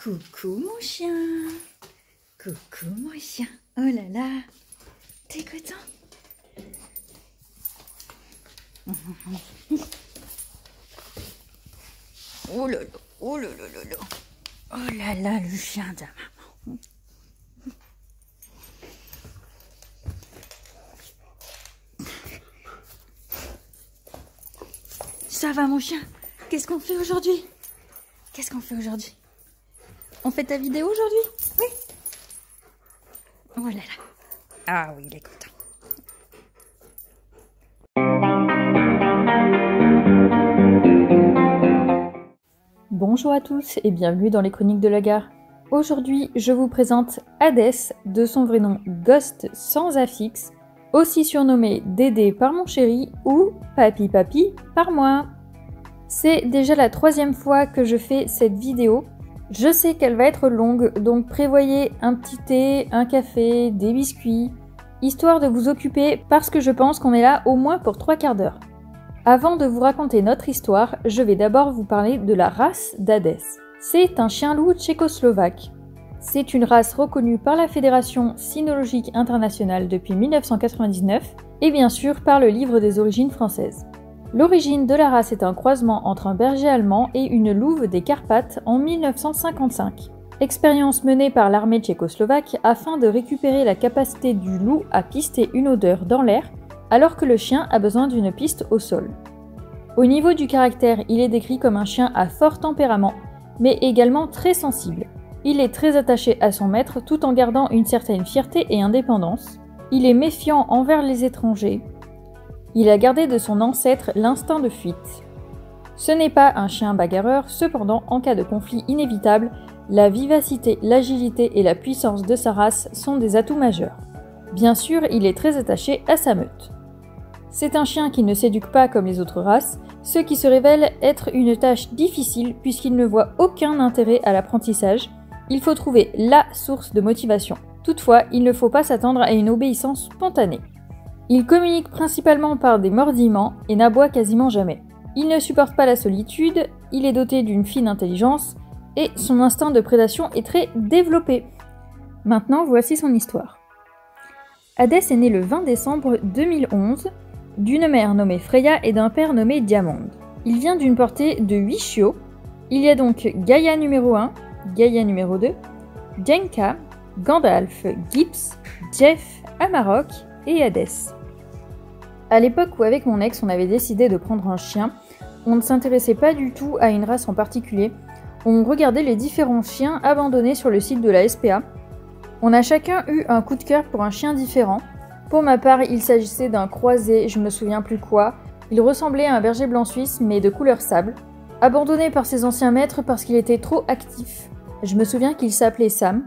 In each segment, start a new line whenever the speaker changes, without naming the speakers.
Coucou mon chien. Coucou mon chien. Oh là là. T'es content? Oh là là. Oh là là là là. Oh là là, le chien de maman. Ça va mon chien? Qu'est-ce qu'on fait aujourd'hui? Qu'est-ce qu'on fait aujourd'hui? On fait ta vidéo aujourd'hui? Oui. Oh là là. Ah oui, il est content. Bonjour à tous et bienvenue dans les Chroniques de la Gare. Aujourd'hui, je vous présente Hadès, de son vrai nom Ghost sans affixe, aussi surnommé Dédé par mon chéri ou Papi Papi par moi. C'est déjà la 3e fois que je fais cette vidéo. Je sais qu'elle va être longue, donc prévoyez un petit thé, un café, des biscuits, histoire de vous occuper parce que je pense qu'on est là au moins pour 3/4 d'heure. Avant de vous raconter notre histoire, je vais d'abord vous parler de la race d'Hadès. C'est un chien-loup tchécoslovaque. C'est une race reconnue par la Fédération cynologique internationale depuis 1999 et bien sûr par le livre des origines françaises. L'origine de la race est un croisement entre un berger allemand et une louve des Carpates en 1955. Expérience menée par l'armée tchécoslovaque afin de récupérer la capacité du loup à pister une odeur dans l'air alors que le chien a besoin d'une piste au sol. Au niveau du caractère, il est décrit comme un chien à fort tempérament, mais également très sensible. Il est très attaché à son maître tout en gardant une certaine fierté et indépendance. Il est méfiant envers les étrangers. Il a gardé de son ancêtre l'instinct de fuite. Ce n'est pas un chien bagarreur, cependant, en cas de conflit inévitable, la vivacité, l'agilité et la puissance de sa race sont des atouts majeurs. Bien sûr, il est très attaché à sa meute. C'est un chien qui ne s'éduque pas comme les autres races, ce qui se révèle être une tâche difficile puisqu'il ne voit aucun intérêt à l'apprentissage. Il faut trouver la source de motivation. Toutefois, il ne faut pas s'attendre à une obéissance spontanée. Il communique principalement par des mordillements et n'aboie quasiment jamais. Il ne supporte pas la solitude, il est doté d'une fine intelligence et son instinct de prédation est très développé. Maintenant, voici son histoire. Hadès est né le 20 décembre 2011 d'une mère nommée Freya et d'un père nommé Diamond. Il vient d'une portée de 8 chiots. Il y a donc Gaïa numéro 1, Gaïa numéro 2, Jenka, Gandalf, Gibbs, Jeff, Amarok et Hadès. À l'époque où avec mon ex on avait décidé de prendre un chien, on ne s'intéressait pas du tout à une race en particulier. On regardait les différents chiens abandonnés sur le site de la SPA. On a chacun eu un coup de cœur pour un chien différent. Pour ma part, il s'agissait d'un croisé, je me souviens plus quoi. Il ressemblait à un berger blanc suisse mais de couleur sable. Abandonné par ses anciens maîtres parce qu'il était trop actif. Je me souviens qu'il s'appelait Sam.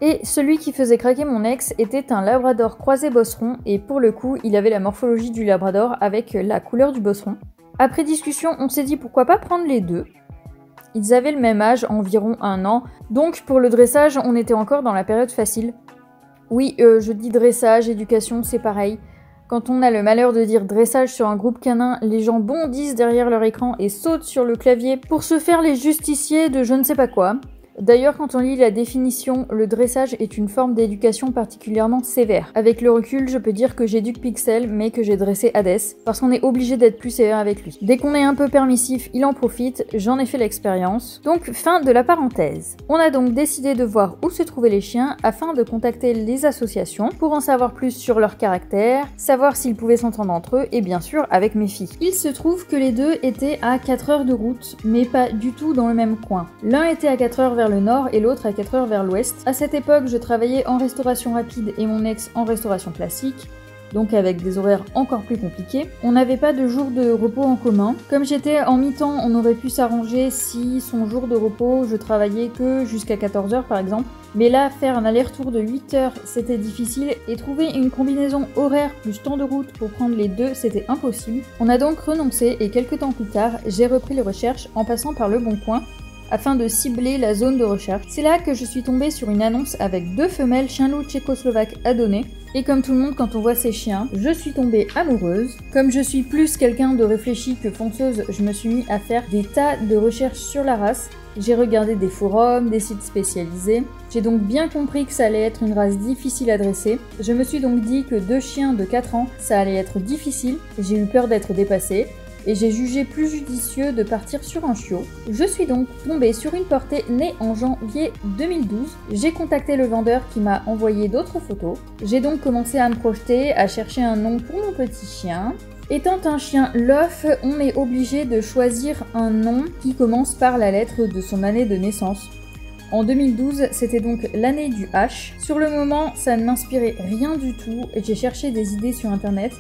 Et celui qui faisait craquer mon ex était un labrador croisé bosseron et pour le coup, il avait la morphologie du labrador avec la couleur du bosseron. Après discussion, on s'est dit pourquoi pas prendre les deux. Ils avaient le même âge, environ 1 an, donc pour le dressage, on était encore dans la période facile. Oui, je dis dressage, éducation, c'est pareil. Quand on a le malheur de dire dressage sur un groupe canin, les gens bondissent derrière leur écran et sautent sur le clavier pour se faire les justiciers de je ne sais pas quoi. D'ailleurs, quand on lit la définition, le dressage est une forme d'éducation particulièrement sévère. Avec le recul, je peux dire que j'éduque Pixel, mais que j'ai dressé Hadès, parce qu'on est obligé d'être plus sévère avec lui. Dès qu'on est un peu permissif, il en profite, j'en ai fait l'expérience. Donc, fin de la parenthèse. On a donc décidé de voir où se trouvaient les chiens, afin de contacter les associations, pour en savoir plus sur leur caractère, savoir s'ils pouvaient s'entendre entre eux, et bien sûr, avec mes filles. Il se trouve que les deux étaient à 4 heures de route, mais pas du tout dans le même coin. L'un était à 4 heures vers le nord et l'autre à 4 heures vers l'ouest. À cette époque, je travaillais en restauration rapide et mon ex en restauration classique, donc avec des horaires encore plus compliqués. On n'avait pas de jour de repos en commun. Comme j'étais en mi-temps, on aurait pu s'arranger si son jour de repos, je travaillais que jusqu'à 14 heures par exemple. Mais là, faire un aller-retour de 8 heures, c'était difficile et trouver une combinaison horaire plus temps de route pour prendre les deux, c'était impossible. On a donc renoncé et quelques temps plus tard, j'ai repris les recherches en passant par Le Bon Coin afin de cibler la zone de recherche. C'est là que je suis tombée sur une annonce avec 2 femelles chien-loup tchécoslovaques à donner. Et comme tout le monde quand on voit ces chiens, je suis tombée amoureuse. Comme je suis plus quelqu'un de réfléchi que fonceuse, je me suis mis à faire des tas de recherches sur la race. J'ai regardé des forums, des sites spécialisés. J'ai donc bien compris que ça allait être une race difficile à dresser. Je me suis donc dit que 2 chiens de 4 ans, ça allait être difficile. J'ai eu peur d'être dépassée. Et j'ai jugé plus judicieux de partir sur un chiot. Je suis donc tombée sur une portée née en janvier 2012. J'ai contacté le vendeur qui m'a envoyé d'autres photos. J'ai donc commencé à me projeter, à chercher un nom pour mon petit chien. Étant un chien lof, on est obligé de choisir un nom qui commence par la lettre de son année de naissance. En 2012, c'était donc l'année du H. Sur le moment, ça ne m'inspirait rien du tout et j'ai cherché des idées sur internet.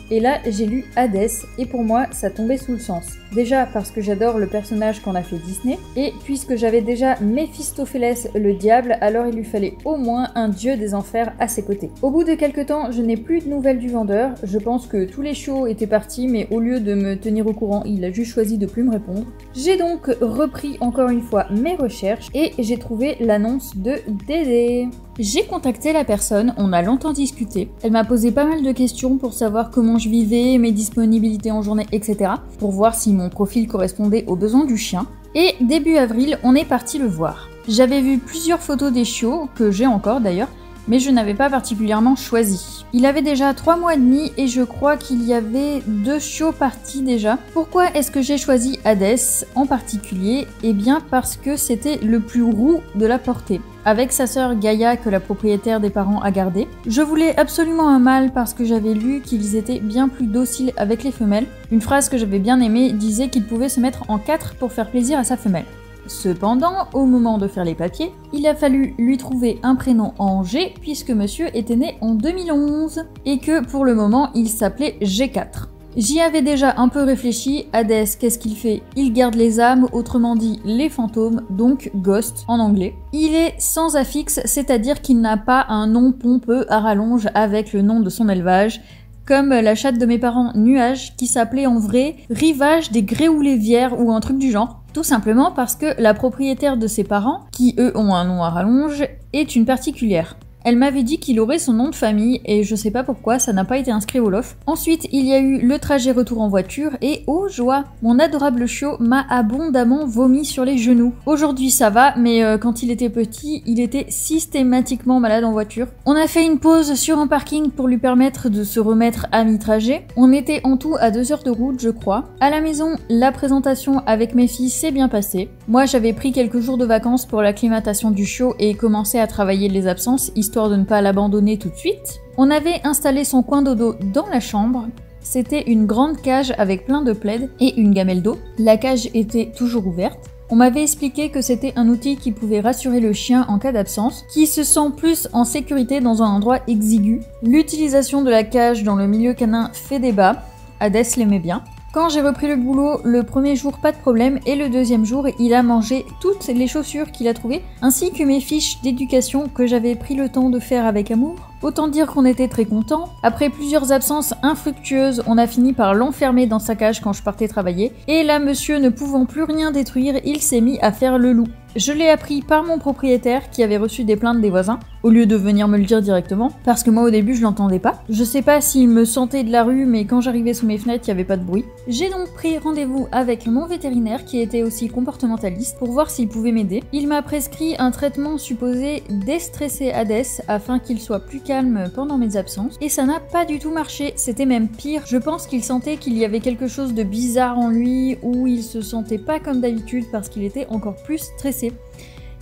Et là, j'ai lu Hades, et pour moi, ça tombait sous le sens. Déjà parce que j'adore le personnage qu'en a fait Disney, et puisque j'avais déjà Méphistophélès le diable, alors il lui fallait au moins un dieu des enfers à ses côtés. Au bout de quelques temps, je n'ai plus de nouvelles du vendeur, je pense que tous les chiots étaient partis, mais au lieu de me tenir au courant, il a juste choisi de plus me répondre. J'ai donc repris encore une fois mes recherches, et j'ai trouvé l'annonce de Dédé. J'ai contacté la personne, on a longtemps discuté. Elle m'a posé pas mal de questions pour savoir comment je vivais, mes disponibilités en journée, etc. pour voir si mon profil correspondait aux besoins du chien. Et début avril, on est parti le voir. J'avais vu plusieurs photos des chiots, que j'ai encore d'ailleurs, mais je n'avais pas particulièrement choisi. Il avait déjà 3 mois et demi et je crois qu'il y avait 2 chiots partis déjà. Pourquoi est-ce que j'ai choisi Hades en particulier? Eh bien parce que c'était le plus roux de la portée, avec sa sœur Gaïa que la propriétaire des parents a gardée. Je voulais absolument un mâle parce que j'avais lu qu'ils étaient bien plus dociles avec les femelles. Une phrase que j'avais bien aimée disait qu'il pouvait se mettre en 4 pour faire plaisir à sa femelle. Cependant, au moment de faire les papiers, il a fallu lui trouver un prénom en G puisque monsieur était né en 2011 et que pour le moment il s'appelait G4. J'y avais déjà un peu réfléchi, Hades, qu'est-ce qu'il fait? Il garde les âmes, autrement dit les fantômes, donc Ghost en anglais. Il est sans affixe, c'est-à-dire qu'il n'a pas un nom pompeux à rallonge avec le nom de son élevage, comme la chatte de mes parents Nuage qui s'appelait en vrai Rivage des Gréoulévières ou un truc du genre. Tout simplement parce que la propriétaire de ses parents, qui eux ont un nom à rallonge, est une particulière. Elle m'avait dit qu'il aurait son nom de famille et je sais pas pourquoi ça n'a pas été inscrit au LOF. Ensuite, il y a eu le trajet retour en voiture et oh joie, mon adorable chiot m'a abondamment vomi sur les genoux. Aujourd'hui ça va, mais quand il était petit, il était systématiquement malade en voiture. On a fait une pause sur un parking pour lui permettre de se remettre à mi-trajet. On était en tout à 2 heures de route, je crois. À la maison, la présentation avec mes filles s'est bien passée. Moi, j'avais pris quelques jours de vacances pour l'acclimatation du chiot et commencé à travailler les absences, histoire de ne pas l'abandonner tout de suite. On avait installé son coin dodo dans la chambre. C'était une grande cage avec plein de plaids et une gamelle d'eau. La cage était toujours ouverte. On m'avait expliqué que c'était un outil qui pouvait rassurer le chien en cas d'absence, qui se sent plus en sécurité dans un endroit exigu. L'utilisation de la cage dans le milieu canin fait débat. Hades l'aimait bien. Quand j'ai repris le boulot, le premier jour pas de problème et le deuxième jour il a mangé toutes les chaussures qu'il a trouvées ainsi que mes fiches d'éducation que j'avais pris le temps de faire avec amour. Autant dire qu'on était très contents. Après plusieurs absences infructueuses, on a fini par l'enfermer dans sa cage quand je partais travailler et là monsieur ne pouvant plus rien détruire, il s'est mis à faire le loup. Je l'ai appris par mon propriétaire qui avait reçu des plaintes des voisins, au lieu de venir me le dire directement, parce que moi au début je l'entendais pas. Je sais pas s'il me sentait de la rue, mais quand j'arrivais sous mes fenêtres, il y avait pas de bruit. J'ai donc pris rendez-vous avec mon vétérinaire qui était aussi comportementaliste pour voir s'il pouvait m'aider. Il m'a prescrit un traitement supposé déstresser Hades afin qu'il soit plus calme pendant mes absences, et ça n'a pas du tout marché, c'était même pire. Je pense qu'il sentait qu'il y avait quelque chose de bizarre en lui, ou il se sentait pas comme d'habitude parce qu'il était encore plus stressé.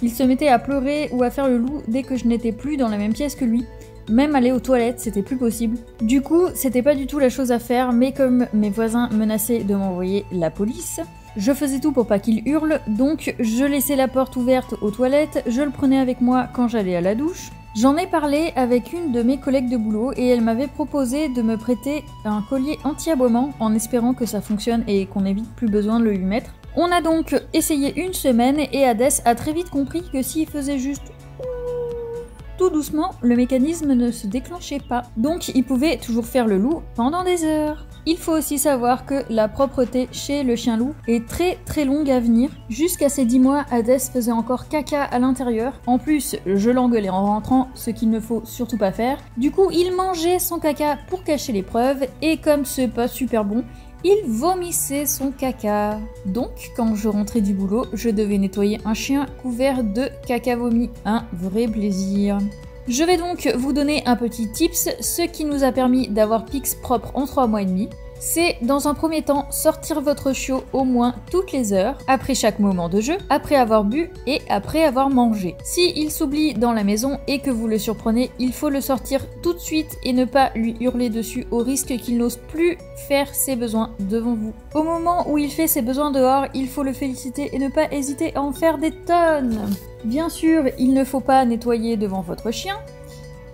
Il se mettait à pleurer ou à faire le loup dès que je n'étais plus dans la même pièce que lui. Même aller aux toilettes, c'était plus possible. Du coup, c'était pas du tout la chose à faire, mais comme mes voisins menaçaient de m'envoyer la police, je faisais tout pour pas qu'il hurle, donc je laissais la porte ouverte aux toilettes, je le prenais avec moi quand j'allais à la douche. J'en ai parlé avec une de mes collègues de boulot et elle m'avait proposé de me prêter un collier anti-aboiement en espérant que ça fonctionne et qu'on n'ait plus besoin de le lui mettre. On a donc essayé une semaine et Hades a très vite compris que s'il faisait juste tout doucement, le mécanisme ne se déclenchait pas. Donc il pouvait toujours faire le loup pendant des heures. Il faut aussi savoir que la propreté chez le chien loup est très longue à venir. Jusqu'à ses 10 mois, Hades faisait encore caca à l'intérieur. En plus, je l'engueulais en rentrant, ce qu'il ne faut surtout pas faire. Du coup, il mangeait son caca pour cacher les preuves, et comme c'est pas super bon, il vomissait son caca. Donc, quand je rentrais du boulot, je devais nettoyer un chien couvert de caca vomi. Un vrai plaisir. Je vais donc vous donner un petit tips, ce qui nous a permis d'avoir Pix propre en 3 mois et demi. C'est, dans un premier temps, sortir votre chiot au moins toutes les heures, après chaque moment de jeu, après avoir bu et après avoir mangé. Si il s'oublie dans la maison et que vous le surprenez, il faut le sortir tout de suite et ne pas lui hurler dessus au risque qu'il n'ose plus faire ses besoins devant vous. Au moment où il fait ses besoins dehors, il faut le féliciter et ne pas hésiter à en faire des tonnes. Bien sûr, il ne faut pas nettoyer devant votre chien.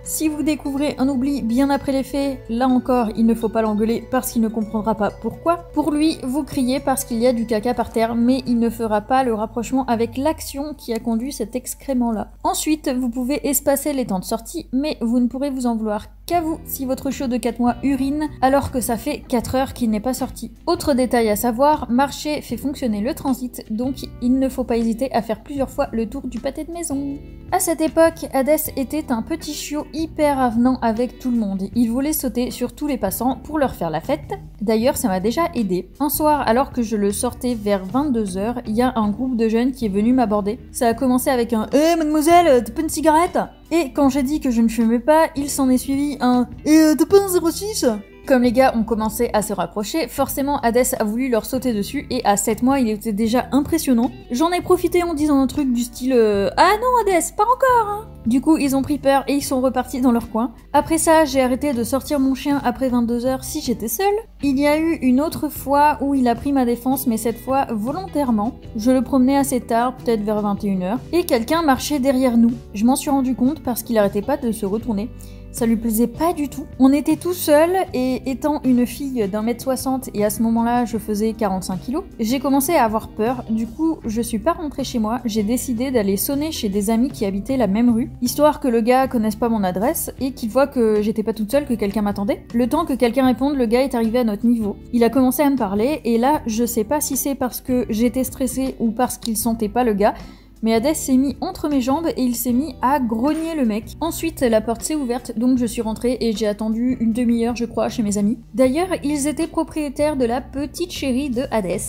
Si vous découvrez un oubli bien après les faits, là encore, il ne faut pas l'engueuler parce qu'il ne comprendra pas pourquoi. Pour lui, vous criez parce qu'il y a du caca par terre, mais il ne fera pas le rapprochement avec l'action qui a conduit cet excrément-là. Ensuite, vous pouvez espacer les temps de sortie, mais vous ne pourrez vous en vouloir qu'à vous si votre chiot de 4 mois urine alors que ça fait 4 heures qu'il n'est pas sorti. Autre détail à savoir, marcher fait fonctionner le transit, donc il ne faut pas hésiter à faire plusieurs fois le tour du pâté de maison. À cette époque, Hades était un petit chiot hyper avenant avec tout le monde. Il voulait sauter sur tous les passants pour leur faire la fête. D'ailleurs, ça m'a déjà aidé. Un soir, alors que je le sortais vers 22h, il y a un groupe de jeunes qui est venu m'aborder. Ça a commencé avec un « Eh mademoiselle, t'as pas une cigarette ?» Et quand j'ai dit que je ne fumais pas, il s'en est suivi un « Et t'as pas un 06 ?» Comme les gars ont commencé à se rapprocher, forcément Hades a voulu leur sauter dessus et à 7 mois il était déjà impressionnant. J'en ai profité en disant un truc du style Ah non Hades, pas encore hein !» Du coup ils ont pris peur et ils sont repartis dans leur coin. Après ça j'ai arrêté de sortir mon chien après 22h si j'étais seule. Il y a eu une autre fois où il a pris ma défense mais cette fois volontairement. Je le promenais assez tard, peut-être vers 21h, et quelqu'un marchait derrière nous. Je m'en suis rendu compte parce qu'il arrêtait pas de se retourner. Ça lui plaisait pas du tout. On était tout seuls et étant une fille d'1m60 et à ce moment-là je faisais 45 kg, j'ai commencé à avoir peur. Du coup je suis pas rentrée chez moi, j'ai décidé d'aller sonner chez des amis qui habitaient la même rue, histoire que le gars connaisse pas mon adresse et qu'il voit que j'étais pas toute seule, que quelqu'un m'attendait. Le temps que quelqu'un réponde, le gars est arrivé à notre niveau. Il a commencé à me parler et là je sais pas si c'est parce que j'étais stressée ou parce qu'il sentait pas le gars, mais Hades s'est mis entre mes jambes et il s'est mis à grogner le mec. Ensuite, la porte s'est ouverte, donc je suis rentrée et j'ai attendu une demi-heure, je crois, chez mes amis. D'ailleurs, ils étaient propriétaires de la petite chérie de Hades.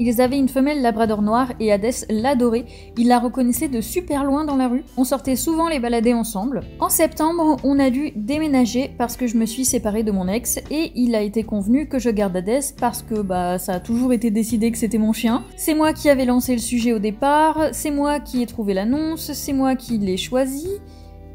Ils avaient une femelle labrador noire et Hades l'adorait, il la reconnaissait de super loin dans la rue. On sortait souvent les balader ensemble. En septembre, on a dû déménager parce que je me suis séparée de mon ex et il a été convenu que je garde Hades parce que ça a toujours été décidé que c'était mon chien. C'est moi qui avais lancé le sujet au départ, c'est moi qui ai trouvé l'annonce, c'est moi qui l'ai choisi.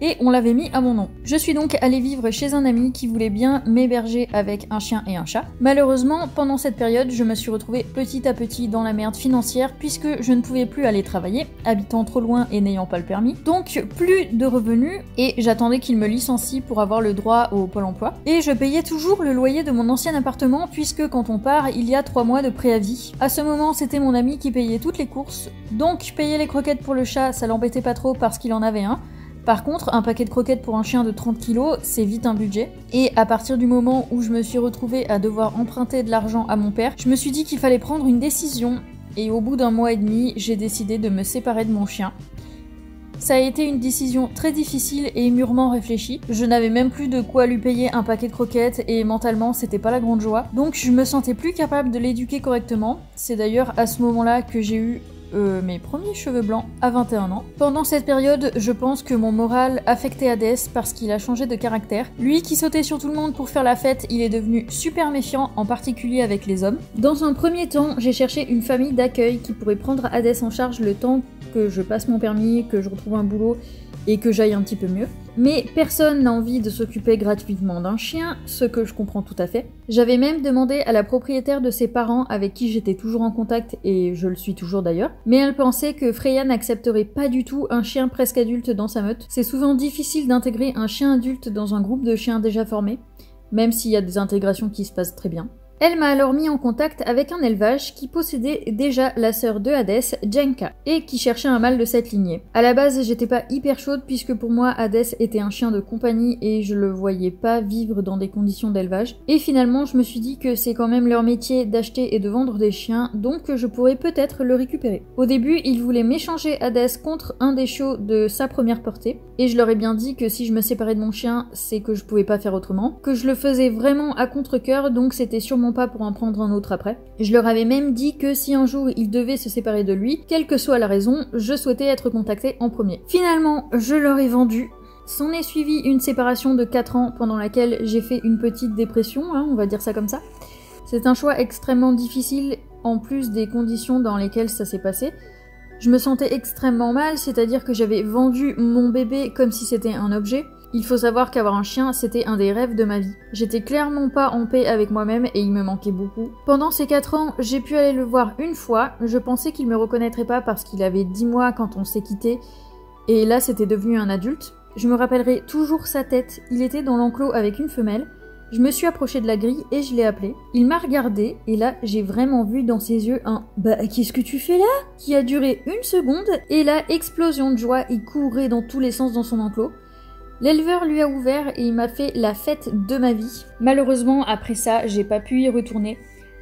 Et on l'avait mis à mon nom. Je suis donc allée vivre chez un ami qui voulait bien m'héberger avec un chien et un chat. Malheureusement, pendant cette période, je me suis retrouvée petit à petit dans la merde financière puisque je ne pouvais plus aller travailler, habitant trop loin et n'ayant pas le permis. Donc plus de revenus et j'attendais qu'il me licencie pour avoir le droit au Pôle emploi. Et je payais toujours le loyer de mon ancien appartement puisque quand on part, il y a 3 mois de préavis. À ce moment, c'était mon ami qui payait toutes les courses. Donc payer les croquettes pour le chat, ça l'embêtait pas trop parce qu'il en avait un. Par contre, un paquet de croquettes pour un chien de 30 kg, c'est vite un budget. Et à partir du moment où je me suis retrouvée à devoir emprunter de l'argent à mon père, je me suis dit qu'il fallait prendre une décision. Et au bout d'1 mois et demi, j'ai décidé de me séparer de mon chien. Ça a été une décision très difficile et mûrement réfléchie. Je n'avais même plus de quoi lui payer un paquet de croquettes et mentalement c'était pas la grande joie. Donc je me sentais plus capable de l'éduquer correctement. C'est d'ailleurs à ce moment-là que j'ai eu mes premiers cheveux blancs à 21 ans. Pendant cette période, je pense que mon moral affectait Hades parce qu'il a changé de caractère. Lui qui sautait sur tout le monde pour faire la fête, il est devenu super méfiant, en particulier avec les hommes. Dans un premier temps, j'ai cherché une famille d'accueil qui pourrait prendre Hades en charge le temps que je passe mon permis, que je retrouve un boulot et que j'aille un petit peu mieux. Mais personne n'a envie de s'occuper gratuitement d'un chien, ce que je comprends tout à fait. J'avais même demandé à la propriétaire de ses parents, avec qui j'étais toujours en contact, et je le suis toujours d'ailleurs, mais elle pensait que Freya n'accepterait pas du tout un chien presque adulte dans sa meute. C'est souvent difficile d'intégrer un chien adulte dans un groupe de chiens déjà formés, même s'il y a des intégrations qui se passent très bien. Elle m'a alors mis en contact avec un élevage qui possédait déjà la sœur de Hadès, Jenka, et qui cherchait un mâle de cette lignée. À la base, j'étais pas hyper chaude puisque pour moi, Hadès était un chien de compagnie et je le voyais pas vivre dans des conditions d'élevage. Et finalement, je me suis dit que c'est quand même leur métier d'acheter et de vendre des chiens, donc je pourrais peut-être le récupérer. Au début, ils voulaient m'échanger Hadès contre un des chiots de sa première portée, et je leur ai bien dit que si je me séparais de mon chien, c'est que je pouvais pas faire autrement, que je le faisais vraiment à contre-cœur, donc c'était sûrement pas pour en prendre un autre après. Je leur avais même dit que si un jour ils devaient se séparer de lui, quelle que soit la raison, je souhaitais être contactée en premier. Finalement, je leur ai vendu. S'en est suivi une séparation de 4 ans pendant laquelle j'ai fait une petite dépression, hein, on va dire ça comme ça. C'est un choix extrêmement difficile en plus des conditions dans lesquelles ça s'est passé. Je me sentais extrêmement mal, c'est-à-dire que j'avais vendu mon bébé comme si c'était un objet. Il faut savoir qu'avoir un chien, c'était un des rêves de ma vie. J'étais clairement pas en paix avec moi-même et il me manquait beaucoup. Pendant ces 4 ans, j'ai pu aller le voir une fois. Je pensais qu'il me reconnaîtrait pas parce qu'il avait 10 mois quand on s'est quitté. Et là, c'était devenu un adulte. Je me rappellerai toujours sa tête. Il était dans l'enclos avec une femelle. Je me suis approchée de la grille et je l'ai appelé. Il m'a regardé et là, j'ai vraiment vu dans ses yeux un « Bah, qu'est-ce que tu fais là ?» qui a duré 1 seconde et là, explosion de joie, il courait dans tous les sens dans son enclos. L'éleveur lui a ouvert et il m'a fait la fête de ma vie. Malheureusement, après ça, j'ai pas pu y retourner.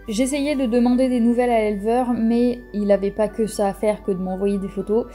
J'essayais de demander des nouvelles à l'éleveur, mais il avait pas que ça à faire que de m'envoyer des photos.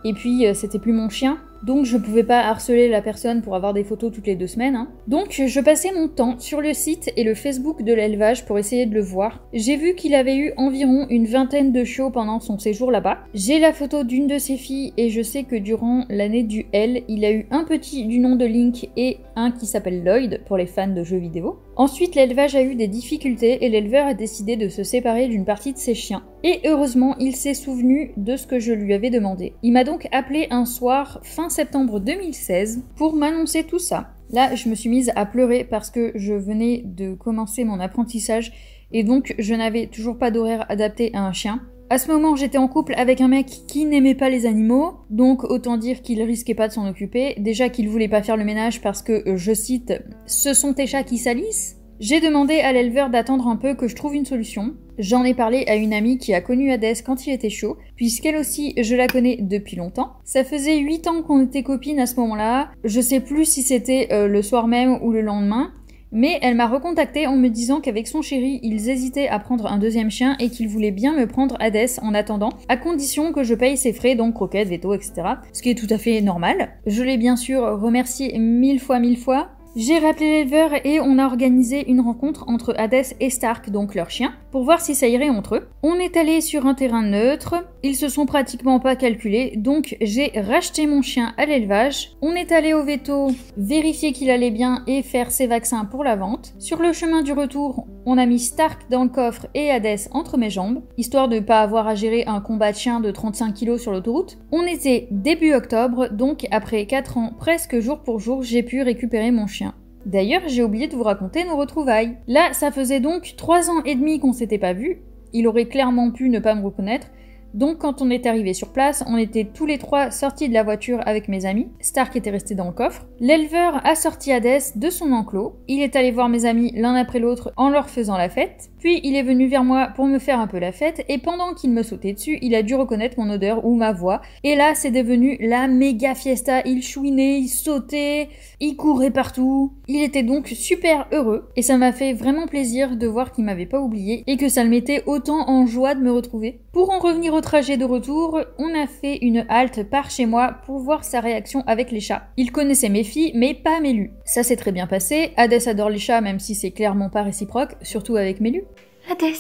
Et puis, c'était plus mon chien, donc je pouvais pas harceler la personne pour avoir des photos toutes les 2 semaines. Hein. Donc, je passais mon temps sur le site et le Facebook de l'élevage pour essayer de le voir. J'ai vu qu'il avait eu environ une 20aine de chiots pendant son séjour là-bas. J'ai la photo d'une de ses filles et je sais que durant l'année du L, il a eu un petit du nom de Link et un qui s'appelle Lloyd pour les fans de jeux vidéo. Ensuite, l'élevage a eu des difficultés et l'éleveur a décidé de se séparer d'une partie de ses chiens. Et heureusement, il s'est souvenu de ce que je lui avais demandé. Il m'a donc appelé un soir fin septembre 2016 pour m'annoncer tout ça. Là, je me suis mise à pleurer parce que je venais de commencer mon apprentissage et donc je n'avais toujours pas d'horaire adapté à un chien. À ce moment, j'étais en couple avec un mec qui n'aimait pas les animaux, donc autant dire qu'il risquait pas de s'en occuper. Déjà qu'il voulait pas faire le ménage parce que, je cite, « ce sont tes chats qui salissent ». J'ai demandé à l'éleveur d'attendre un peu que je trouve une solution. J'en ai parlé à une amie qui a connu Hadès quand il était chaud, puisqu'elle aussi, je la connais depuis longtemps. Ça faisait 8 ans qu'on était copines à ce moment-là. Je sais plus si c'était le soir même ou le lendemain. Mais elle m'a recontactée en me disant qu'avec son chéri, ils hésitaient à prendre un 2e chien et qu'ils voulaient bien me prendre Hadès en attendant, à condition que je paye ses frais, donc croquettes, veto, etc. Ce qui est tout à fait normal. Je l'ai bien sûr remercié 1000 fois. J'ai rappelé l'éleveur et on a organisé une rencontre entre Hadès et Stark, donc leur chien, pour voir si ça irait entre eux. On est allé sur un terrain neutre, ils se sont pratiquement pas calculés, donc j'ai racheté mon chien à l'élevage. On est allé au veto, vérifier qu'il allait bien et faire ses vaccins pour la vente. Sur le chemin du retour, on a mis Stark dans le coffre et Hadès entre mes jambes, histoire de pas avoir à gérer un combat de chien de 35 kg sur l'autoroute. On était début octobre, donc après 4 ans, presque jour pour jour, j'ai pu récupérer mon chien. D'ailleurs, j'ai oublié de vous raconter nos retrouvailles. Là, ça faisait donc 3 ans et demi qu'on s'était pas vus. Il aurait clairement pu ne pas me reconnaître. Donc quand on est arrivé sur place, on était tous les 3 sortis de la voiture avec mes amis. Stark était resté dans le coffre. L'éleveur a sorti Hadès de son enclos. Il est allé voir mes amis l'un après l'autre en leur faisant la fête. Puis il est venu vers moi pour me faire un peu la fête et pendant qu'il me sautait dessus, il a dû reconnaître mon odeur ou ma voix. Et là, c'est devenu la méga fiesta. Il chouinait, il sautait, il courait partout. Il était donc super heureux et ça m'a fait vraiment plaisir de voir qu'il m'avait pas oublié et que ça le mettait autant en joie de me retrouver. Pour en revenir au trajet de retour, on a fait une halte par chez moi pour voir sa réaction avec les chats. Il connaissait mes filles, mais pas Mélu. Ça s'est très bien passé. Hadès adore les chats, même si c'est clairement pas réciproque, surtout avec Mélu.
Hadès,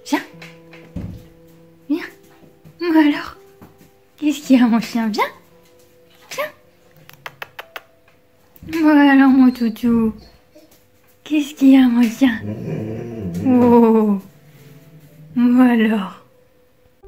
viens. Moi alors, qu'est-ce qu'il y a mon chien? Viens. Moi alors mon toutou, qu'est-ce qu'il y a mon chien? Oh, moi alors.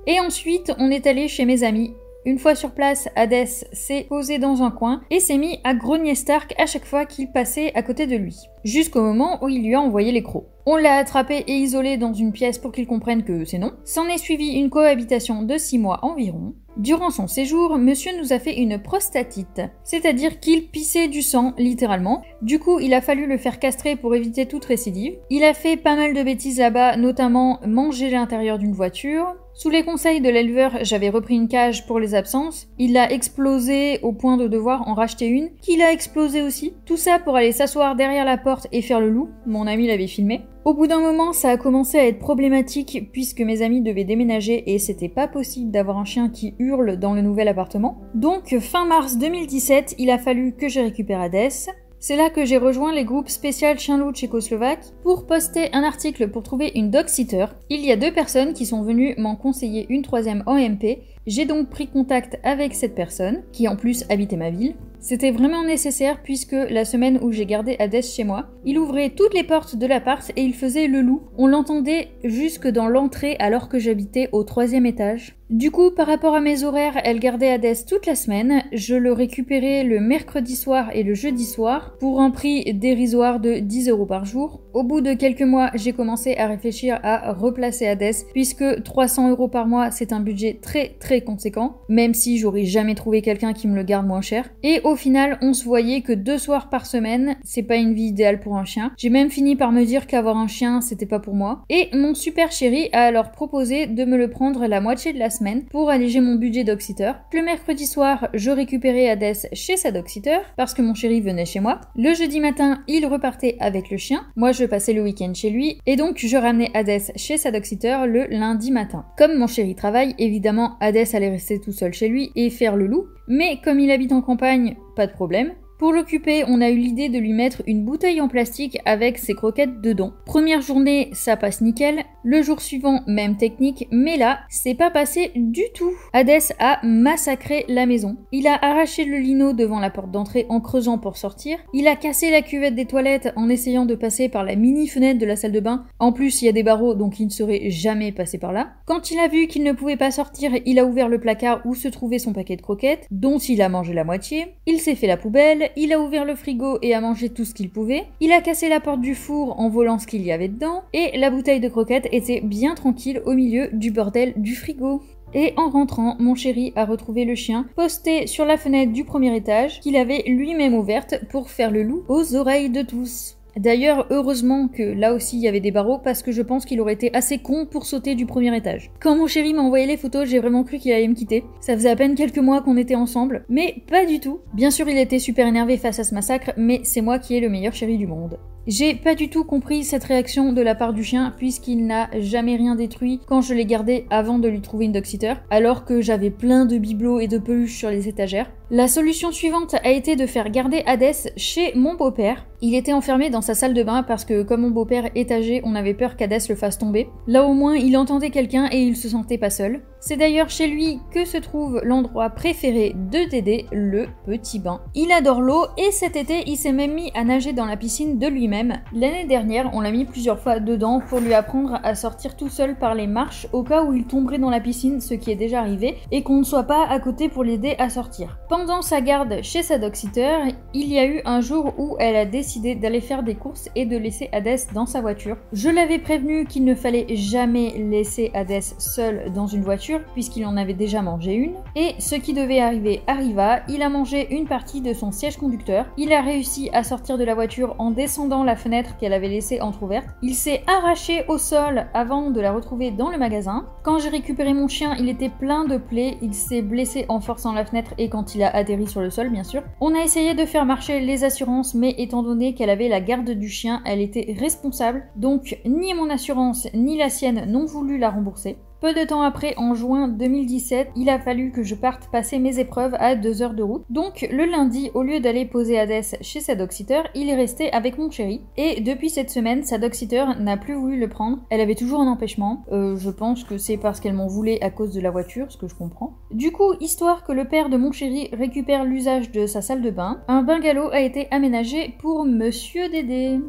Et ensuite, on est allé chez mes amis. Une fois sur place, Hadès s'est posé dans un coin et s'est mis à grogner Stark à chaque fois qu'il passait à côté de lui, jusqu'au moment où il lui a envoyé les crocs. On l'a attrapé et isolé dans une pièce pour qu'il comprenne que c'est non. S'en est suivi une cohabitation de 6 mois environ. Durant son séjour, monsieur nous a fait une prostatite, c'est-à-dire qu'il pissait du sang, littéralement. Du coup, il a fallu le faire castrer pour éviter toute récidive. Il a fait pas mal de bêtises là-bas, notamment manger l'intérieur d'une voiture. Sous les conseils de l'éleveur, j'avais repris une cage pour les absences. Il l'a explosé au point de devoir en racheter une, qu'il a explosé aussi. Tout ça pour aller s'asseoir derrière la porte et faire le loup. Mon ami l'avait filmé. Au bout d'un moment, ça a commencé à être problématique puisque mes amis devaient déménager et c'était pas possible d'avoir un chien qui hurle dans le nouvel appartement. Donc, fin mars 2017, il a fallu que je récupère Hadès. C'est là que j'ai rejoint les groupes spécial chien-loup tchécoslovaques pour poster un article pour trouver une dog-sitter. Il y a 2 personnes qui sont venues m'en conseiller une 3e en MP. J'ai donc pris contact avec cette personne, qui en plus habitait ma ville. C'était vraiment nécessaire puisque la semaine où j'ai gardé Hadès chez moi, il ouvrait toutes les portes de l'appart et il faisait le loup. On l'entendait jusque dans l'entrée alors que j'habitais au 3e étage. Du coup, par rapport à mes horaires, elle gardait Hadès toute la semaine. Je le récupérais le mercredi soir et le jeudi soir pour un prix dérisoire de 10 € par jour. Au bout de quelques mois, j'ai commencé à réfléchir à replacer Hadès puisque 300 € par mois, c'est un budget très conséquent, même si j'aurais jamais trouvé quelqu'un qui me le garde moins cher. Et au final, on se voyait que 2 soirs par semaine, c'est pas une vie idéale pour un chien. J'ai même fini par me dire qu'avoir un chien, c'était pas pour moi. Et mon super chéri a alors proposé de me le prendre la moitié de la semaine pour alléger mon budget dog-sitter. Le mercredi soir, je récupérais Hadès chez sa dog-sitter parce que mon chéri venait chez moi. Le jeudi matin, il repartait avec le chien. Moi, je passais le week-end chez lui et donc je ramenais Hadès chez sa dog-sitter le lundi matin. Comme mon chéri travaille, évidemment, Hadès allait rester tout seul chez lui et faire le loup. Mais comme il habite en campagne, pas de problème. Pour l'occuper, on a eu l'idée de lui mettre une bouteille en plastique avec ses croquettes dedans. Première journée, ça passe nickel. Le jour suivant, même technique, mais là, c'est pas passé du tout. Hadès a massacré la maison. Il a arraché le lino devant la porte d'entrée en creusant pour sortir. Il a cassé la cuvette des toilettes en essayant de passer par la mini fenêtre de la salle de bain. En plus, il y a des barreaux, donc il ne serait jamais passé par là. Quand il a vu qu'il ne pouvait pas sortir, il a ouvert le placard où se trouvait son paquet de croquettes, dont il a mangé la moitié. Il s'est fait la poubelle. Il a ouvert le frigo et a mangé tout ce qu'il pouvait. Il a cassé la porte du four en volant ce qu'il y avait dedans. Et la bouteille de croquettes était bien tranquille au milieu du bordel du frigo. Et en rentrant, mon chéri a retrouvé le chien posté sur la fenêtre du premier étage qu'il avait lui-même ouverte pour faire le loup aux oreilles de tous. D'ailleurs, heureusement que là aussi il y avait des barreaux parce que je pense qu'il aurait été assez con pour sauter du premier étage. Quand mon chéri m'a envoyé les photos, j'ai vraiment cru qu'il allait me quitter. Ça faisait à peine quelques mois qu'on était ensemble, mais pas du tout. Bien sûr, il était super énervé face à ce massacre, mais c'est moi qui ai le meilleur chéri du monde. J'ai pas du tout compris cette réaction de la part du chien puisqu'il n'a jamais rien détruit quand je l'ai gardé avant de lui trouver une dog-sitter, alors que j'avais plein de bibelots et de peluches sur les étagères. La solution suivante a été de faire garder Hadès chez mon beau-père. Il était enfermé dans sa salle de bain parce que comme mon beau-père est âgé, on avait peur qu'Hadès le fasse tomber. Là au moins, il entendait quelqu'un et il se sentait pas seul. C'est d'ailleurs chez lui que se trouve l'endroit préféré de Dédé, le petit bain. Il adore l'eau et cet été, il s'est même mis à nager dans la piscine de lui-même. L'année dernière, on l'a mis plusieurs fois dedans pour lui apprendre à sortir tout seul par les marches au cas où il tomberait dans la piscine, ce qui est déjà arrivé, et qu'on ne soit pas à côté pour l'aider à sortir. Pendant sa garde chez sa dog-sitter, il y a eu un jour où elle a décidé d'aller faire des courses et de laisser Hadès dans sa voiture. Je l'avais prévenu qu'il ne fallait jamais laisser Hadès seul dans une voiture puisqu'il en avait déjà mangé une. Et ce qui devait arriver arriva, il a mangé une partie de son siège conducteur. Il a réussi à sortir de la voiture en descendant la fenêtre qu'elle avait laissée entrouverte. Il s'est arraché au sol avant de la retrouver dans le magasin. Quand j'ai récupéré mon chien, il était plein de plaies. Il s'est blessé en forçant la fenêtre et quand il a atterri sur le sol, bien sûr. On a essayé de faire marcher les assurances, mais étant donné qu'elle avait la garde du chien, elle était responsable. Donc ni mon assurance ni la sienne n'ont voulu la rembourser. Peu de temps après, en juin 2017, il a fallu que je parte passer mes épreuves à 2 heures de route. Donc le lundi, au lieu d'aller poser Hadès chez sa dog-sitter, il est resté avec mon chéri. Et depuis cette semaine, sa dog-sitter n'a plus voulu le prendre. Elle avait toujours un empêchement. Je pense que c'est parce qu'elle m'en voulait à cause de la voiture, ce que je comprends. Du coup, histoire que le père de mon chéri récupère l'usage de sa salle de bain, un bungalow a été aménagé pour Monsieur Dédé.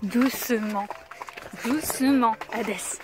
Doucement, doucement, Hadès.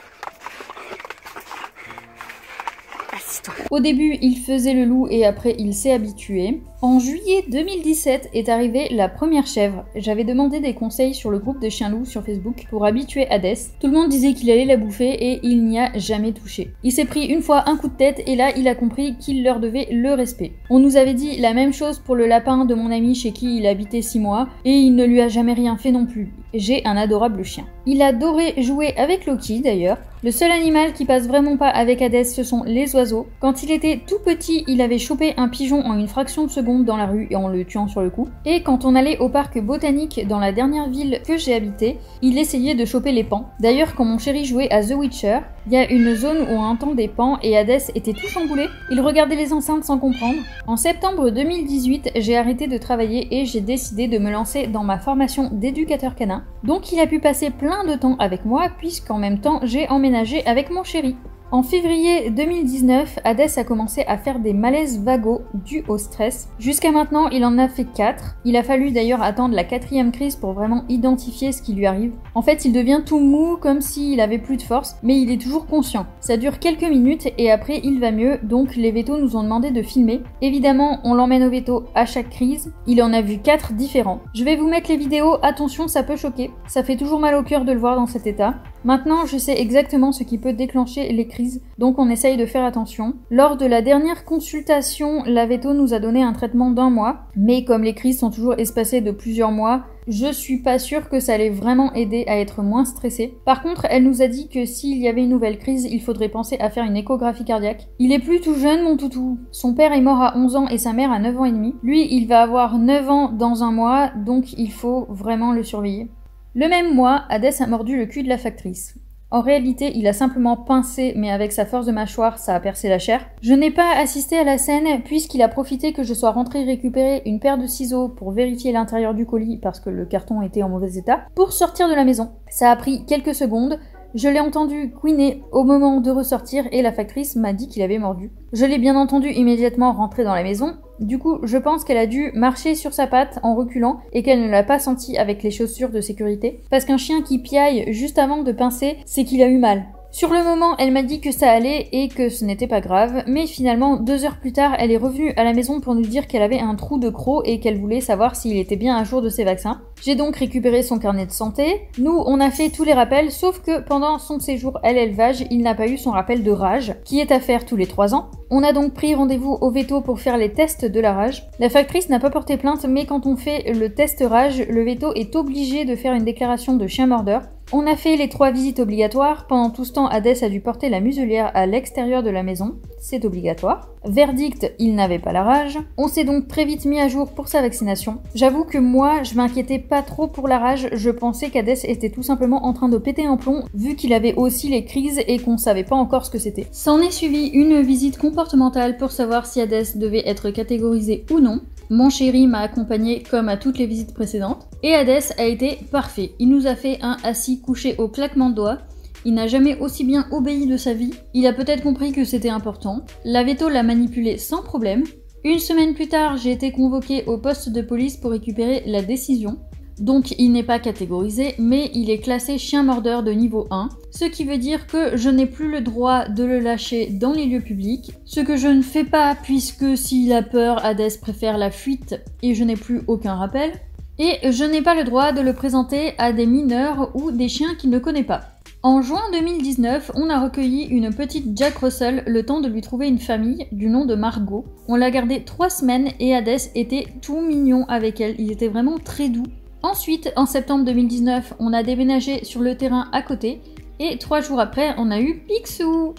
Assis-toi.
Au début, il faisait le loup et après, il s'est habitué. En juillet 2017 est arrivée la première chèvre. J'avais demandé des conseils sur le groupe de chiens loups sur Facebook pour habituer Hades. Tout le monde disait qu'il allait la bouffer et il n'y a jamais touché. Il s'est pris une fois un coup de tête et là, il a compris qu'il leur devait le respect. On nous avait dit la même chose pour le lapin de mon ami chez qui il habitait 6 mois et il ne lui a jamais rien fait non plus. J'ai un adorable chien. Il adorait jouer avec Loki d'ailleurs. Le seul animal qui passe vraiment pas avec Hades, ce sont les oiseaux. Quand il était tout petit, il avait chopé un pigeon en une fraction de seconde dans la rue et en le tuant sur le coup. Et quand on allait au parc botanique dans la dernière ville que j'ai habitée, il essayait de choper les paons. D'ailleurs, quand mon chéri jouait à The Witcher, il y a une zone où on entend des paons et Hades était tout chamboulé. Il regardait les enceintes sans comprendre. En septembre 2018, j'ai arrêté de travailler et j'ai décidé de me lancer dans ma formation d'éducateur canin. Donc il a pu passer plein de temps avec moi puisqu'en même temps j'ai emménagé avec mon chéri. En février 2019, Hades a commencé à faire des malaises vagos dus au stress. Jusqu'à maintenant, il en a fait 4. Il a fallu d'ailleurs attendre la 4e crise pour vraiment identifier ce qui lui arrive. En fait, il devient tout mou comme s'il avait plus de force, mais il est toujours conscient. Ça dure quelques minutes et après il va mieux, donc les vétos nous ont demandé de filmer. Évidemment, on l'emmène au véto à chaque crise. Il en a vu 4 différents. Je vais vous mettre les vidéos, attention, ça peut choquer. Ça fait toujours mal au cœur de le voir dans cet état. Maintenant, je sais exactement ce qui peut déclencher les crises, donc on essaye de faire attention. Lors de la dernière consultation, la véto nous a donné un traitement d'1 mois, mais comme les crises sont toujours espacées de plusieurs mois, je suis pas sûre que ça allait vraiment aider à être moins stressé. Par contre, elle nous a dit que s'il y avait une nouvelle crise, il faudrait penser à faire une échographie cardiaque. Il est plus tout jeune, mon toutou. Son père est mort à 11 ans et sa mère à 9 ans et demi. Lui, il va avoir 9 ans dans 1 mois, donc il faut vraiment le surveiller. Le même mois, Hades a mordu le cul de la factrice. En réalité, il a simplement pincé, mais avec sa force de mâchoire, ça a percé la chair. Je n'ai pas assisté à la scène, puisqu'il a profité que je sois rentrée récupérer une paire de ciseaux pour vérifier l'intérieur du colis, parce que le carton était en mauvais état, pour sortir de la maison. Ça a pris quelques secondes. Je l'ai entendu couiner au moment de ressortir et la factrice m'a dit qu'il avait mordu. Je l'ai bien entendu immédiatement rentrer dans la maison. Du coup, je pense qu'elle a dû marcher sur sa patte en reculant et qu'elle ne l'a pas senti avec les chaussures de sécurité. Parce qu'un chien qui piaille juste avant de pincer, c'est qu'il a eu mal. Sur le moment, elle m'a dit que ça allait et que ce n'était pas grave, mais finalement, 2 heures plus tard, elle est revenue à la maison pour nous dire qu'elle avait un trou de croc et qu'elle voulait savoir s'il était bien à jour de ses vaccins. J'ai donc récupéré son carnet de santé. Nous, on a fait tous les rappels, sauf que pendant son séjour à l'élevage, il n'a pas eu son rappel de rage, qui est à faire tous les 3 ans. On a donc pris rendez-vous au véto pour faire les tests de la rage. La factrice n'a pas porté plainte, mais quand on fait le test rage, le véto est obligé de faire une déclaration de chien mordeur. On a fait les 3 visites obligatoires. Pendant tout ce temps, Hades a dû porter la muselière à l'extérieur de la maison. C'est obligatoire. Verdict, il n'avait pas la rage. On s'est donc très vite mis à jour pour sa vaccination. J'avoue que moi, je m'inquiétais pas trop pour la rage. Je pensais qu'Hades était tout simplement en train de péter un plomb, vu qu'il avait aussi les crises et qu'on savait pas encore ce que c'était. S'en est suivi une visite comportementale pour savoir si Hades devait être catégorisé ou non. Mon chéri m'a accompagné comme à toutes les visites précédentes. Et Hades a été parfait. Il nous a fait un assis couché au claquement de doigts. Il n'a jamais aussi bien obéi de sa vie. Il a peut-être compris que c'était important. La véto l'a manipulé sans problème. Une semaine plus tard, j'ai été convoquée au poste de police pour récupérer la décision. Donc il n'est pas catégorisé, mais il est classé chien mordeur de niveau 1, ce qui veut dire que je n'ai plus le droit de le lâcher dans les lieux publics, ce que je ne fais pas puisque s'il a peur, Hades préfère la fuite et je n'ai plus aucun rappel. Et je n'ai pas le droit de le présenter à des mineurs ou des chiens qu'il ne connaît pas. En juin 2019, on a recueilli une petite Jack Russell le temps de lui trouver une famille du nom de Margot. On l'a gardée 3 semaines et Hades était tout mignon avec elle, il était vraiment très doux. Ensuite, en septembre 2019, on a déménagé sur le terrain à côté et 3 jours après, on a eu Picsou.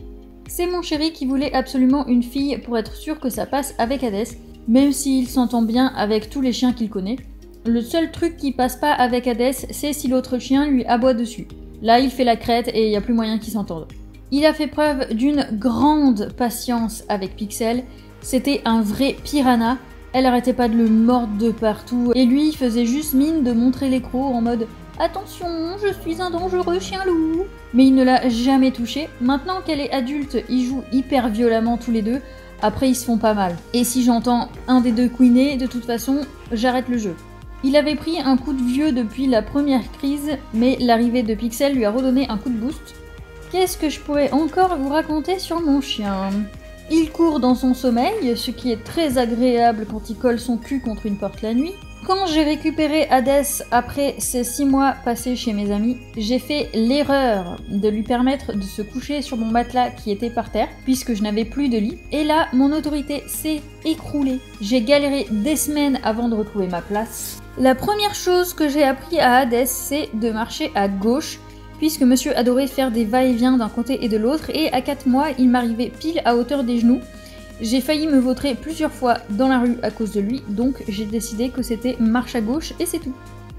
C'est mon chéri qui voulait absolument une fille pour être sûr que ça passe avec Hades, même s'il s'entend bien avec tous les chiens qu'il connaît. Le seul truc qui passe pas avec Hades, c'est si l'autre chien lui aboie dessus. Là, il fait la crête et il n'y a plus moyen qu'il s'entende. Il a fait preuve d'une grande patience avec Pixel. C'était un vrai piranha. Elle arrêtait pas de le mordre de partout et lui il faisait juste mine de montrer les crocs en mode « Attention, je suis un dangereux chien loup !» Mais il ne l'a jamais touché. Maintenant qu'elle est adulte, ils jouent hyper violemment tous les deux. Après, ils se font pas mal. Et si j'entends un des deux couiner, de toute façon, j'arrête le jeu. Il avait pris un coup de vieux depuis la première crise, mais l'arrivée de Pixel lui a redonné un coup de boost. Qu'est-ce que je pourrais encore vous raconter sur mon chien ? Il court dans son sommeil, ce qui est très agréable quand il colle son cul contre une porte la nuit. Quand j'ai récupéré Hadès après ces 6 mois passés chez mes amis, j'ai fait l'erreur de lui permettre de se coucher sur mon matelas qui était par terre, puisque je n'avais plus de lit. Et là, mon autorité s'est écroulée. J'ai galéré des semaines avant de retrouver ma place. La première chose que j'ai appris à Hadès, c'est de marcher à gauche, puisque monsieur adorait faire des va-et-vient d'un côté et de l'autre, et à 4 mois, il m'arrivait pile à hauteur des genoux. J'ai failli me vautrer plusieurs fois dans la rue à cause de lui, donc j'ai décidé que c'était marche à gauche et c'est tout.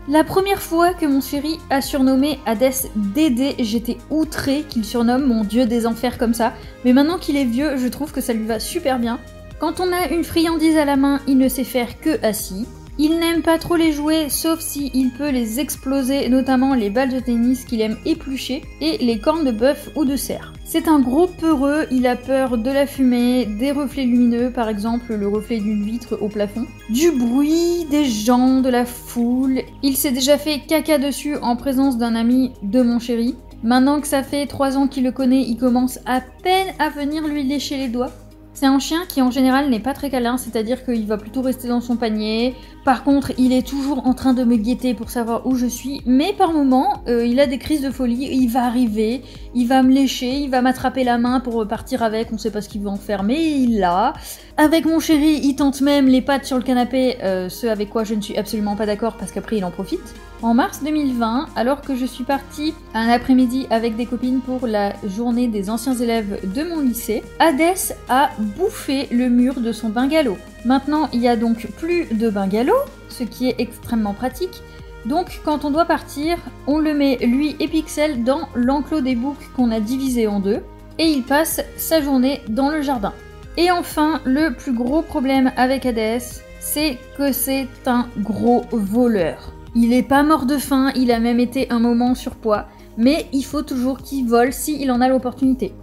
La première fois que mon chéri a surnommé Hadès Dédé, j'étais outrée qu'il surnomme mon dieu des enfers comme ça, mais maintenant qu'il est vieux, je trouve que ça lui va super bien. Quand on a une friandise à la main, il ne sait faire que assis. Il n'aime pas trop les jouets, sauf si il peut les exploser, notamment les balles de tennis qu'il aime éplucher, et les cornes de bœuf ou de cerf. C'est un gros peureux, il a peur de la fumée, des reflets lumineux, par exemple le reflet d'une vitre au plafond, du bruit, des gens, de la foule. Il s'est déjà fait caca dessus en présence d'un ami de mon chéri. Maintenant que ça fait 3 ans qu'il le connaît, il commence à peine à venir lui lécher les doigts. C'est un chien qui en général n'est pas très câlin, c'est-à-dire qu'il va plutôt rester dans son panier. Par contre, il est toujours en train de me guetter pour savoir où je suis, mais par moments, il a des crises de folie, il va arriver, il va me lécher, il va m'attraper la main pour repartir avec, on sait pas ce qu'il veut en faire, mais il l'a. Avec mon chéri, il tente même les pattes sur le canapé, ce avec quoi je ne suis absolument pas d'accord parce qu'après il en profite. En mars 2020, alors que je suis partie un après-midi avec des copines pour la journée des anciens élèves de mon lycée, Hadès a bouffé le mur de son bungalow. Maintenant, il y a donc plus de bungalow, ce qui est extrêmement pratique. Donc, quand on doit partir, on le met, lui et Pixel, dans l'enclos des boucs qu'on a divisé en deux, et il passe sa journée dans le jardin. Et enfin, le plus gros problème avec Hadès, c'est que c'est un gros voleur. Il est pas mort de faim, il a même été un moment surpoids, mais il faut toujours qu'il vole s'il en a l'opportunité.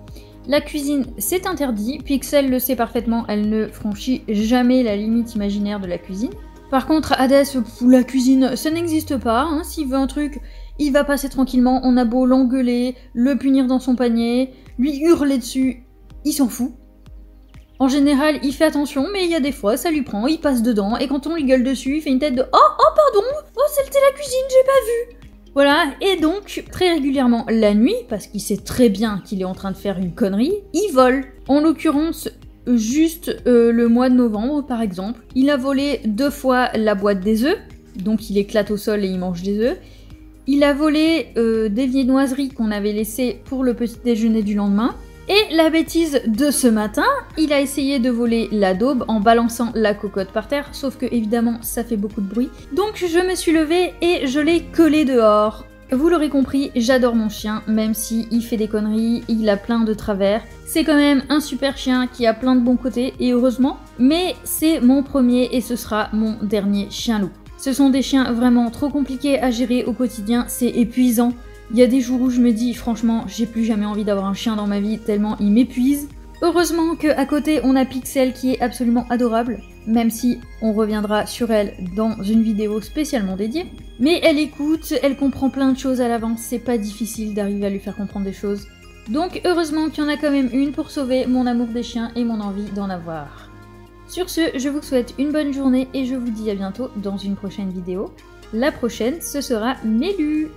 La cuisine, c'est interdit, Pixel le sait parfaitement, elle ne franchit jamais la limite imaginaire de la cuisine. Par contre, Hadès, la cuisine, ça n'existe pas, hein. S'il veut un truc, il va passer tranquillement, on a beau l'engueuler, le punir dans son panier, lui hurler dessus, il s'en fout. En général, il fait attention, mais il y a des fois, ça lui prend, il passe dedans, et quand on lui gueule dessus, il fait une tête de « Oh, pardon, oh, c'était la cuisine, j'ai pas vu !» Voilà, et donc, très régulièrement, la nuit, parce qu'il sait très bien qu'il est en train de faire une connerie, il vole. En l'occurrence, juste le mois de novembre, par exemple, il a volé 2 fois la boîte des œufs, donc il éclate au sol et il mange des œufs. Il a volé des viennoiseries qu'on avait laissées pour le petit déjeuner du lendemain. Et la bêtise de ce matin, il a essayé de voler la daube en balançant la cocotte par terre, sauf que évidemment ça fait beaucoup de bruit. Donc je me suis levée et je l'ai collé dehors. Vous l'aurez compris, j'adore mon chien, même si il fait des conneries, il a plein de travers. C'est quand même un super chien qui a plein de bons côtés, et heureusement, mais c'est mon premier et ce sera mon dernier chien loup. Ce sont des chiens vraiment trop compliqués à gérer au quotidien, c'est épuisant. Il y a des jours où je me dis, franchement, j'ai plus jamais envie d'avoir un chien dans ma vie tellement il m'épuise. Heureusement qu'à côté, on a Pixel qui est absolument adorable, même si on reviendra sur elle dans une vidéo spécialement dédiée. Mais elle écoute, elle comprend plein de choses à l'avance, c'est pas difficile d'arriver à lui faire comprendre des choses. Donc heureusement qu'il y en a quand même une pour sauver mon amour des chiens et mon envie d'en avoir. Sur ce, je vous souhaite une bonne journée et je vous dis à bientôt dans une prochaine vidéo. La prochaine, ce sera Mélu.